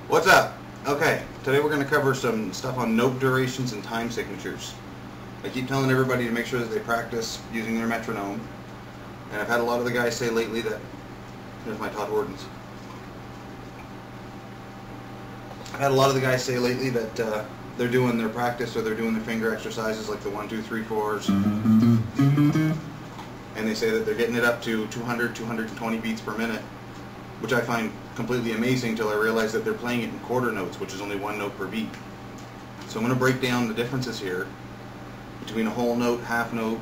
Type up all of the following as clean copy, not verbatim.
What's up? Okay, today we're going to cover some stuff on note durations and time signatures. I keep telling everybody to make sure that they practice using their metronome, and I've had a lot of the guys say lately that, there's my Todd Wardens. I've had a lot of the guys say lately that they're doing their practice or they're doing their finger exercises like the 1, 2, 3, 4s, and they say that they're getting it up to 200, 220 beats per minute, which I find completely amazing until I realize that they're playing it in quarter notes, which is only one note per beat. So I'm going to break down the differences here between a whole note, half note,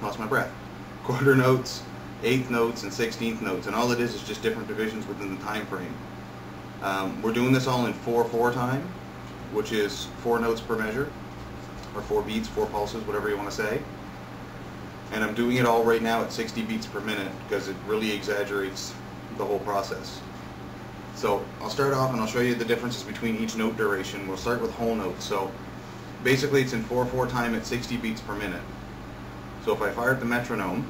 lost my breath, quarter notes, eighth notes, and 16th notes, and all it is just different divisions within the time frame. We're doing this all in 4/4 time, which is 4 notes per measure, or 4 beats, 4 pulses, whatever you want to say. And I'm doing it all right now at 60 beats per minute because it really exaggerates the whole process. So I'll start off and I'll show you the differences between each note duration. We'll start with whole notes. So basically it's in 4/4 time at 60 beats per minute. So if I fire at the metronome,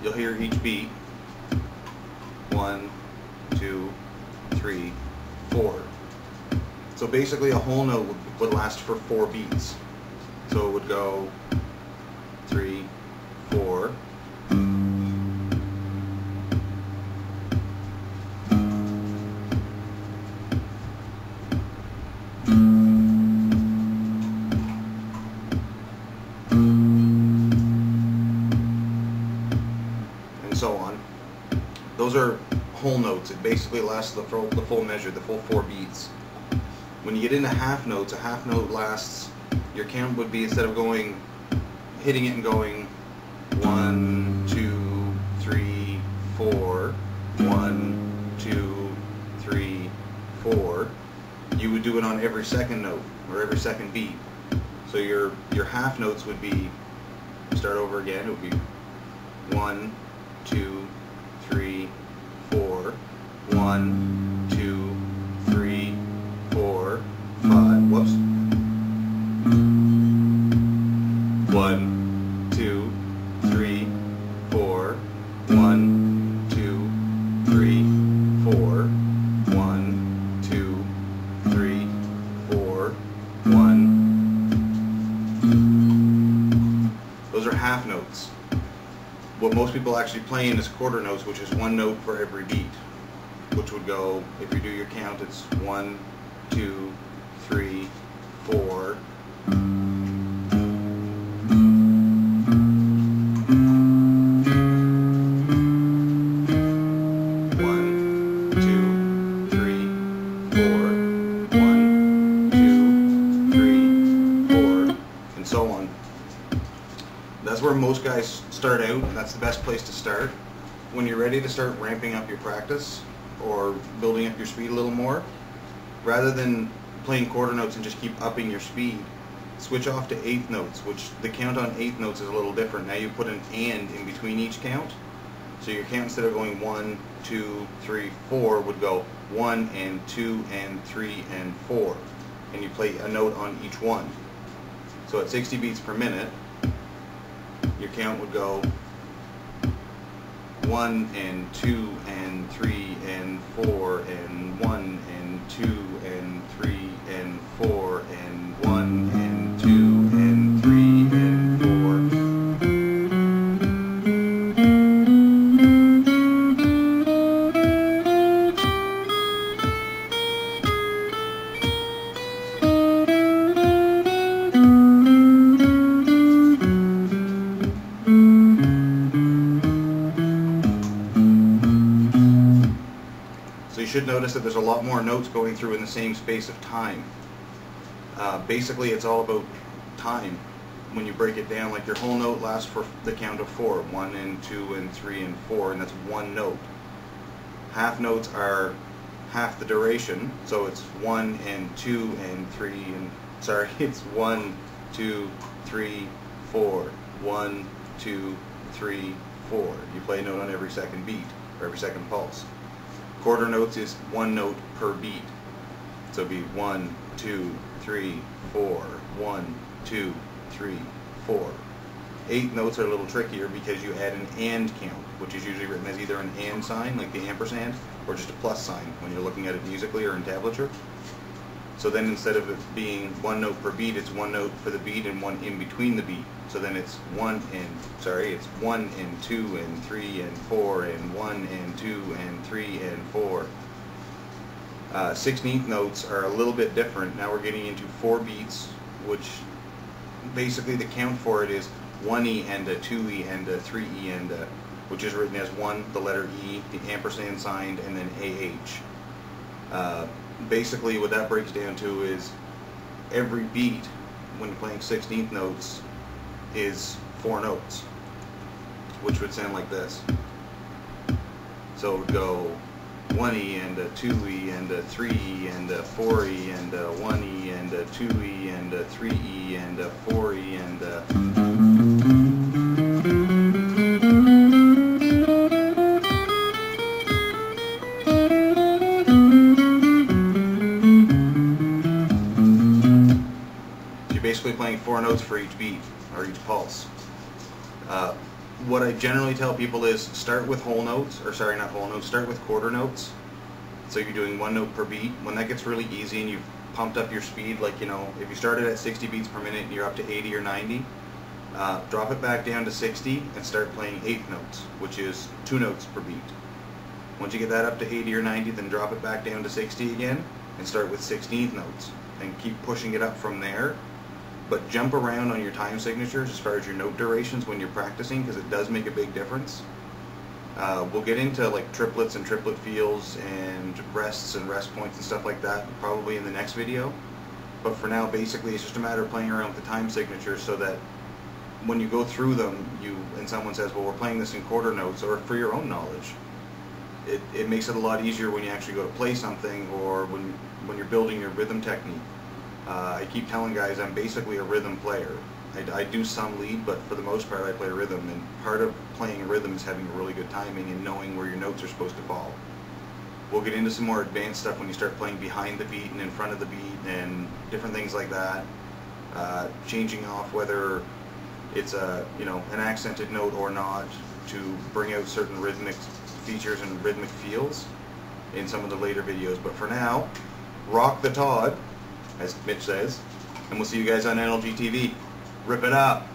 you'll hear each beat. 1, 2, 3, 4. So basically a whole note would last for 4 beats. So it would go 3, 4, and so on. Those are whole notes. It basically lasts the full measure, the full 4 beats. When you get into half notes, a half note lasts, your count would be, instead of going, hitting it and going 1, 2, 3, 4, 1, 2, 3, 4, you would do it on every second note, or every second beat. So your half notes would be, start over again, it would be 1, 2, 3, 4, 1, 2, 3, 4, 5, whoops. 1, 2, 3, 4, 1, 2, 3, 4, 1, 2, 3, 4, 1. Those are half notes. What most people actually play in is quarter notes, which is 1 note for every beat, which would go, if you do your count, it's 1, 2, 3, 4. 1, 2, 3, 4, and so on. That's where most guys start out, and that's the best place to start. When you're ready to start ramping up your practice or building up your speed a little more, rather than playing quarter notes and just keep upping your speed, switch off to eighth notes, which the count on eighth notes is a little different. Now you put an and in between each count. So your count, instead of going 1, 2, 3, 4, would go 1 and 2 and 3 and 4. And you play a note on each one. So at 60 beats per minute, your count would go 1 and 2 and 3 and 4 and 1 and 2 and 3 and 4 and 1 and 2 and 3 and 4. So you should notice that there's a lot more notes going through in the same space of time. Basically it's all about time when you break it down. Like your whole note lasts for the count of 4, 1 and 2 and 3 and 4, and that's 1 note. Half notes are half the duration, so it's 1 and 2 and 3 and, sorry, it's 1, 2, 3, 4, 1, 2, 3, 4. You play a note on every second beat, or every second pulse. Quarter notes is 1 note per beat. So it'd be 1, 2, 3, 4, 1, 2, 3, 4. Eighth notes are a little trickier because you add an and count, which is usually written as either an and sign, like the ampersand, or just a plus sign when you're looking at it musically or in tablature. So then instead of it being one note per beat, it's one note for the beat and one in between the beat. So then it's it's 1 and 2 and 3 and 4 and 1 and 2 and 3 and 4. 16th notes are a little bit different. Now we're getting into 4 beats, which basically the count for it is 1E and a 2E and a 3E and a, which is written as 1, the letter E, the ampersand signed, and then AH. Basically what that breaks down to is every beat when you're playing 16th notes is 4 notes, which would sound like this. So it would go 1E and a 2E and a 3E and a 4E and a 1E and a 2E and a 3E and a 4E and a... You're basically playing 4 notes for each beat or each pulse. What I generally tell people is start with whole notes, or sorry, not whole notes, start with quarter notes. So you're doing 1 note per beat. When that gets really easy and you've pumped up your speed, like, you know, if you started at 60 beats per minute and you're up to 80 or 90, drop it back down to 60 and start playing 8th notes, which is 2 notes per beat. Once you get that up to 80 or 90, then drop it back down to 60 again and start with 16th notes and keep pushing it up from there. But jump around on your time signatures as far as your note durations when you're practicing, because it does make a big difference. We'll get into like triplets and triplet feels and rests and rest points and stuff like that probably in the next video. But for now, basically it's just a matter of playing around with the time signatures so that when you go through them, and someone says, well, we're playing this in quarter notes, or for your own knowledge, it makes it a lot easier when you actually go to play something, or when you're building your rhythm technique. I keep telling guys I'm basically a rhythm player. I do some lead, but for the most part I play rhythm, and part of playing a rhythm is having really good timing and knowing where your notes are supposed to fall. We'll get into some more advanced stuff when you start playing behind the beat and in front of the beat and different things like that. Changing off whether it's an accented note or not to bring out certain rhythmic features and rhythmic feels in some of the later videos. But for now, rock the Todd, as Mitch says, and we'll see you guys on NLGTV. Rip it up!